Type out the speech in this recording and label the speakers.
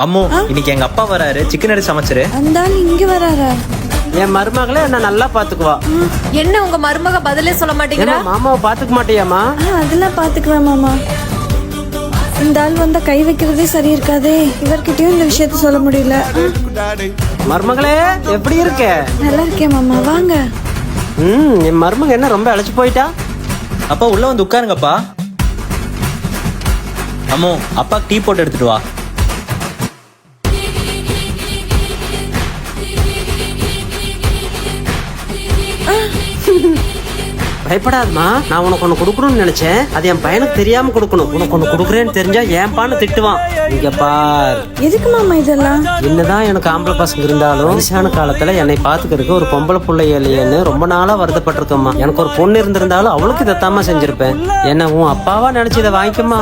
Speaker 1: அம்மு இன்னைக்கு எங்க அப்பா வராரு, சிக்கன் எடுத்து சமைச்சிரு.
Speaker 2: அந்த ஆள் இங்க வராரா?
Speaker 3: என் மருமகளே என்ன நல்லா பாத்துக்குவா.
Speaker 4: என்ன உங்க மருமக பதிலே சொல்ல மாட்டேங்கிறா?
Speaker 3: மாமாவை பாத்துக்க மாட்டியாமா?
Speaker 2: அதெல்லாம் பாத்துக்குவேன் மாமா. இந்த ஆள் வந்தா கை வைக்கிறதே சரி இருக்காதே. இவர்கிட்டயும் இந்த விஷயத்த சொல்ல முடியல.
Speaker 3: மருமகளே எப்படி இருக்க?
Speaker 2: நல்லா இருக்கேன் மாமா, வாங்க.
Speaker 3: என் மருமக என்ன ரொம்ப அழைச்சு போயிட்டா?
Speaker 1: அப்பா உள்ள வந்து உட்காருங்கப்பா. அம்மு அப்பாக்கு டீ போட்டு எடுத்துட்டு வா.
Speaker 3: பயப்படாதமா, நான் உனக்கு ஒண்ணு கொடுக்கணும்னு நினைச்சேன். அது என் பையனுக்கு தெரியாம கொடுக்கணும். உனக்கு ஒண்ணு கொடுக்குறேன்னு தெரிஞ்சா ஏன்பான்னு திட்டுவான். இங்க பார்,
Speaker 2: எதுக்கு மாமா இதெல்லாம்?
Speaker 3: என்னதான் எனக்கு ஆம்பளை பசங்க இருந்தாலும் வயசான காலத்துல என்னை பாத்துக்கிறதுக்கு ஒரு பொம்பளை பிள்ளை இல்லையேன்னு ரொம்ப நாளா வருத்தப்பட்டிருக்கம்மா. எனக்கு ஒரு பொண்ணு இருந்திருந்தாலும் அவளுக்கு இதைத்தாமா செஞ்சிருப்பேன். என்ன உன் அப்பாவா நினைச்சு இதை வாங்கிக்கம்மா.